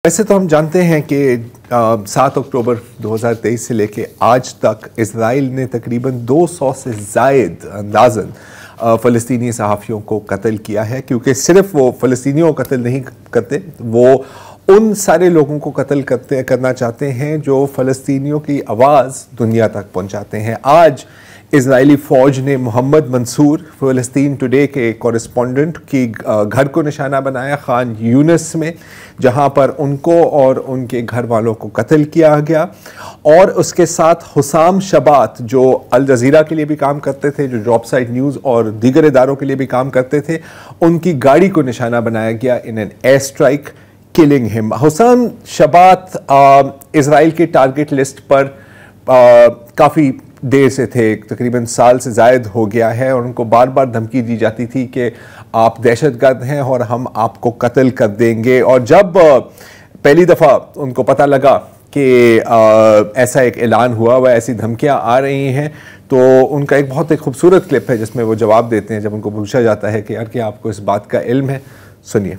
वैसे तो हम जानते हैं कि 7 अक्टूबर 2023 से लेके आज तक इजराइल ने तकरीबन 200 से ज़ायद अंदाज़न फ़लस्तीनी सहाफ़ियों को कत्ल किया है, क्योंकि सिर्फ वो फ़लस्तीनियों को कत्ल नहीं करते, वो उन सारे लोगों को कत्ल करना चाहते हैं जो फ़लस्तीनियों की आवाज़ दुनिया तक पहुँचाते हैं। आज इजरायली फ़ौज ने मोहम्मद मंसूर, फ़लस्तीन टुडे के कॉरेस्पॉन्डेंट की घर को निशाना बनाया खान यूनिस में, जहां पर उनको और उनके घर वालों को कत्ल किया गया। और उसके साथ हुसाम शबात, जो अल जज़ीरा के लिए भी काम करते थे, जो ड्रॉप साइट न्यूज़ और दीगर इदारों के लिए भी काम करते थे, उनकी गाड़ी को निशाना बनाया गया in an air strike, killing him. Husam Shabat Israel के टारगेट लिस्ट पर काफ़ी देर से थे, तकरीबन साल से ज़ायद हो गया है, और उनको बार बार धमकी दी जाती थी कि आप दहशतगर्द हैं और हम आपको कत्ल कर देंगे। और जब पहली दफ़ा उनको पता लगा कि ऐसा एक ऐलान हुआ व ऐसी धमकियां आ रही हैं, तो उनका एक बहुत एक खूबसूरत क्लिप है जिसमें वो जवाब देते हैं जब उनको पूछा जाता है कि यार क्या आपको इस बात का इल्म है। सुनिए।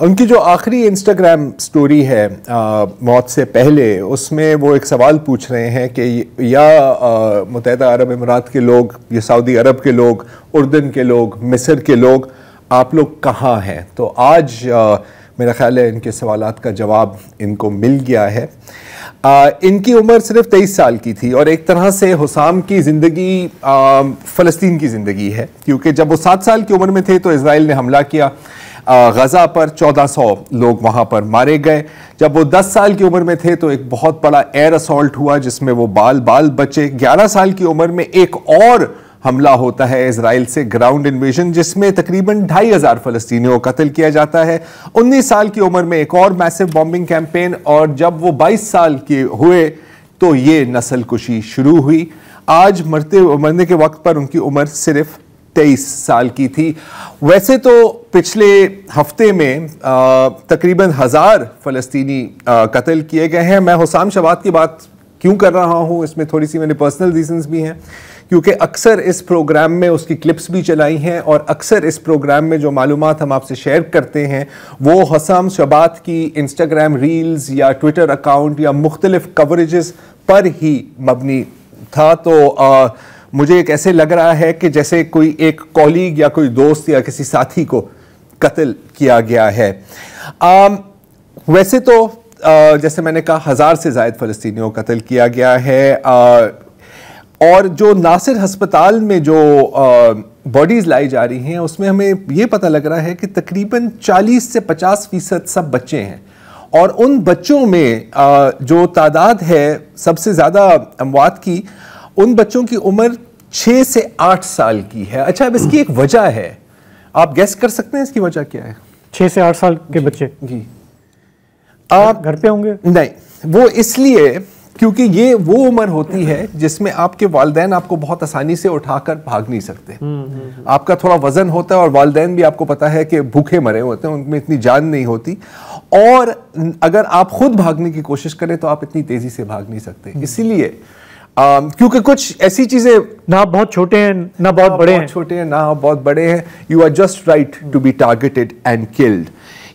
उनकी जो आखिरी इंस्टाग्राम स्टोरी है मौत से पहले, उसमें वो एक सवाल पूछ रहे हैं कि या मुत्तहिदा अरब अमीरात के लोग, या सऊदी अरब के लोग, उर्दन के लोग, मिस्र के लोग, आप लोग कहाँ हैं? तो आज मेरा ख्याल है इनके सवालात का जवाब इनको मिल गया है। इनकी उम्र सिर्फ 23 साल की थी, और एक तरह से हुसाम की ज़िंदगी फ़लस्तीन की ज़िंदगी है, क्योंकि जब वो 7 साल की उम्र में थे तो इजराइल ने हमला किया गज़ा पर, 1400 लोग वहाँ पर मारे गए। जब वो 10 साल की उम्र में थे तो एक बहुत बड़ा एयर असॉल्ट हुआ जिसमें वो बाल बचे। 11 साल की उम्र में एक और हमला होता है इजराइल से, ग्राउंड इन्वेजन, जिसमें तकरीबन 2500 फ़लस्तीनियों को कत्ल किया जाता है। 19 साल की उम्र में एक और मैसिव बॉम्बिंग कैंपेन, और जब वो 22 साल के हुए तो ये नस्ल कुशी शुरू हुई। आज मरने के वक्त पर उनकी उम्र सिर्फ 23 साल की थी। वैसे तो पिछले हफ्ते में तकरीबन 1000 फ़लस्तीनी कत्ल किए गए हैं। मैं हुसाम शबात की बात क्यों कर रहा हूँ, इसमें थोड़ी सी मेरे पर्सनल रीजंस भी हैं, क्योंकि अक्सर इस प्रोग्राम में उसकी क्लिप्स भी चलाई हैं, और अक्सर इस प्रोग्राम में जो मालूमात हम आपसे शेयर करते हैं वो हुसाम शबात की इंस्टाग्राम रील्स या ट्विटर अकाउंट या मुख्तलिफ कवरेजेस पर ही मबनी था। तो मुझे एक ऐसे लग रहा है कि जैसे कोई एक कॉलीग या कोई दोस्त या किसी साथी को कत्ल किया गया है। वैसे तो जैसे मैंने कहा 1000 से ज़ायद फ़लस्तीनियों को कत्ल किया गया है, और जो नासिर हस्पताल में जो बॉडीज़ लाई जा रही हैं उसमें हमें ये पता लग रहा है कि तकरीबन 40 से 50% सब बच्चे हैं, और उन बच्चों में जो तादाद है सबसे ज़्यादा अमवात की, उन बच्चों की उम्र 6 से 8 साल की है। अच्छा, अब इसकी एक वजह है, आप गेस कर सकते हैं इसकी वजह क्या है? 6 से 8 साल के बच्चे जी आप घर पे होंगे? नहीं, वो इसलिए क्योंकि ये वो उम्र होती है जिसमें आपके वालिदैन आपको बहुत आसानी से उठाकर भाग नहीं सकते। आपका थोड़ा वजन होता है, और वालिदैन भी आपको पता है कि भूखे मरे होते हैं, उनमें इतनी जान नहीं होती, और अगर आप खुद भागने की कोशिश करें तो आप इतनी तेजी से भाग नहीं सकते। इसीलिए क्योंकि कुछ ऐसी चीजें, ना बहुत छोटे हैं ना बहुत बड़े हैं, छोटे हैं ना बहुत बड़े हैं, you are just right to be targeted and killed.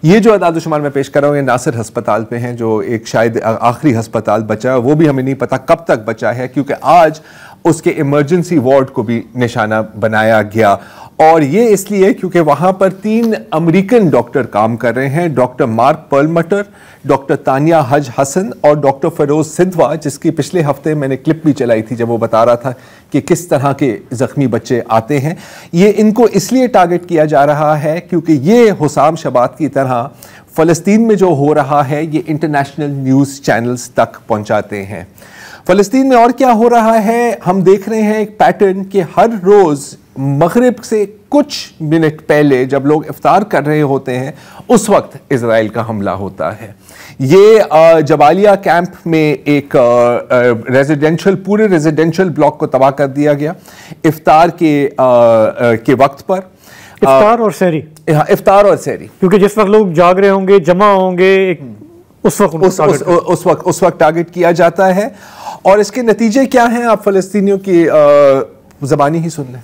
ये जो अदाद-ओ-शुमार मैं पेश कर रहा हूँ ये नासिर हस्पताल पे हैं, जो एक शायद आखिरी हस्पताल बचा है, वो भी हमें नहीं पता कब तक बचा है, क्योंकि आज उसके इमरजेंसी वार्ड को भी निशाना बनाया गया। और ये इसलिए क्योंकि वहाँ पर 3 अमेरिकन डॉक्टर काम कर रहे हैं, डॉक्टर मार्क पर्लमटर, डॉक्टर तानिया हज हसन और डॉक्टर फरोज सिद्धवा, जिसकी पिछले हफ्ते मैंने क्लिप भी चलाई थी जब वो बता रहा था कि किस तरह के ज़ख्मी बच्चे आते हैं। ये इनको इसलिए टारगेट किया जा रहा है क्योंकि ये हुसाम शबात की तरह फ़लस्तीन में जो हो रहा है ये इंटरनेशनल न्यूज़ चैनल्स तक पहुँचाते हैं। फ़लस्तीन में और क्या हो रहा है, हम देख रहे हैं एक पैटर्न कि हर रोज़ मगरिब से कुछ मिनट पहले जब लोग इफ्तार कर रहे होते हैं उस वक्त इजराइल का हमला होता है। ये जबालिया कैंप में एक पूरे रेजिडेंशियल ब्लॉक को तबाह कर दिया गया इफ्तार के वक्त पर। इफ्तार और सहरी, इफ्तार और सहरी, क्योंकि जिस वक्त लोग जाग रहे होंगे, जमा होंगे, एक उस वक्त उस वक्त टारगेट किया जाता है। और इसके नतीजे क्या हैं आप फ़लस्तीनियों की ज़बानी ही सुन लें।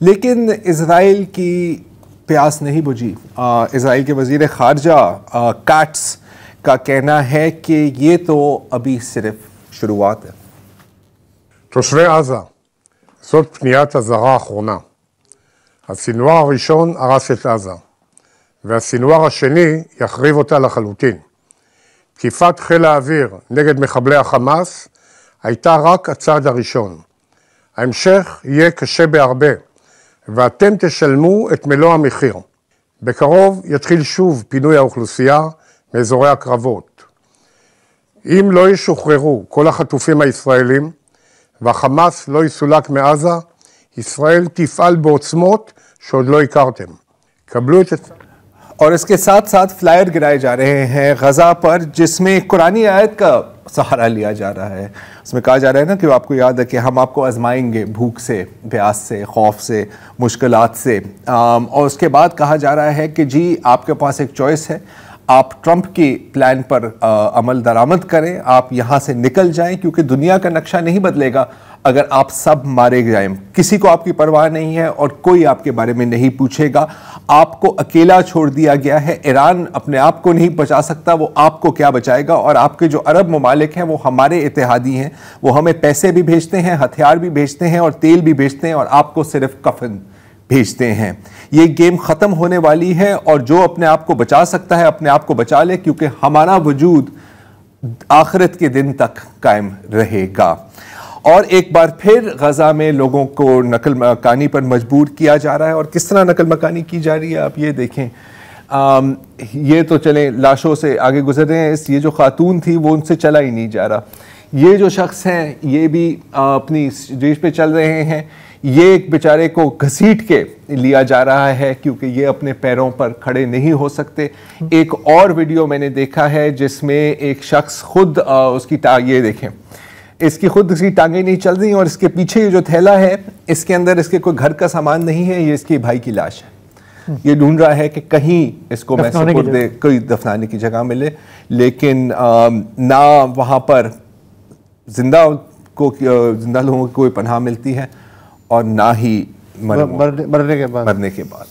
लेकिन इज़राइल की प्यास नहीं बुझी। इज़राइल के वज़ीर ख़ारजा काट्स का कहना है कि ये तो अभी सिर्फ शुरुआत है। תושבי עזה, זאת פניית הזרה האחרונה. הסינואר הראשון הרס את עזה, והסינואר השני יחריב אותה לחלוטין. תקיפת חיל האוויר נגד מחבלי החמאס הייתה רק הצעד הראשון. ההמשך יהיה קשה בהרבה, ואתם תשלמו את מלוא המחיר. בקרוב יתחיל שוב פינוי האוכלוסייה מאזורי הקרבות. אם לא ישוחררו כל החטופים הישראלים, והחמאס לא יסולק מעזה, ישראל תפעל בעוצמות שעוד לא הכרתם. קבלו את... और इसके साथ साथ फ्लायर गिराए जा रहे हैं गज़ा पर, जिसमें कुरानी आयत का सहारा लिया जा रहा है। उसमें कहा जा रहा है ना कि आपको याद है कि हम आपको आजमाएंगे भूख से, प्यास से, खौफ से, मुश्किलात से। और उसके बाद कहा जा रहा है कि जी आपके पास एक चॉइस है, आप ट्रंप की प्लान पर अमल दरामद करें, आप यहाँ से निकल जाएं, क्योंकि दुनिया का नक्शा नहीं बदलेगा अगर आप सब मारे जाएं। किसी को आपकी परवाह नहीं है और कोई आपके बारे में नहीं पूछेगा। आपको अकेला छोड़ दिया गया है। ईरान अपने आप को नहीं बचा सकता, वो आपको क्या बचाएगा। और आपके जो अरब ममालिक हैं वो हमारे इत्तेहादी हैं, वो हमें पैसे भी भेजते हैं, हथियार भी भेजते हैं और तेल भी भेजते हैं, और आपको सिर्फ कफन भेजते हैं। ये गेम ख़त्म होने वाली है और जो अपने आप को बचा सकता है अपने आप को बचा ले, क्योंकि हमारा वजूद आखिरत के दिन तक कायम रहेगा। और एक बार फिर गज़ा में लोगों को नकल मकानी पर मजबूर किया जा रहा है। और किस तरह नकल मकानी की जा रही है आप ये देखें। ये तो चले लाशों से आगे गुजर रहे हैं। ये जो खातून थी वो उनसे चला ही नहीं जा रहा। ये जो शख्स हैं ये भी अपनी स्टेज पे चल रहे हैं। ये एक बेचारे को घसीट के लिया जा रहा है क्योंकि ये अपने पैरों पर खड़े नहीं हो सकते। एक और वीडियो मैंने देखा है जिसमें एक शख्स खुद उसकी ये देखें, इसकी खुद इसकी टांगें नहीं चल रही और इसके पीछे ये जो थैला है इसके अंदर इसके कोई घर का सामान नहीं है, ये इसके भाई की लाश है। ये ढूंढ रहा है कि कहीं इसको मैं सुपुर्द दे, कोई दफनाने की जगह मिले, लेकिन ना वहाँ पर जिंदा लोगों को कोई पनाह मिलती है और ना ही मरने के बाद।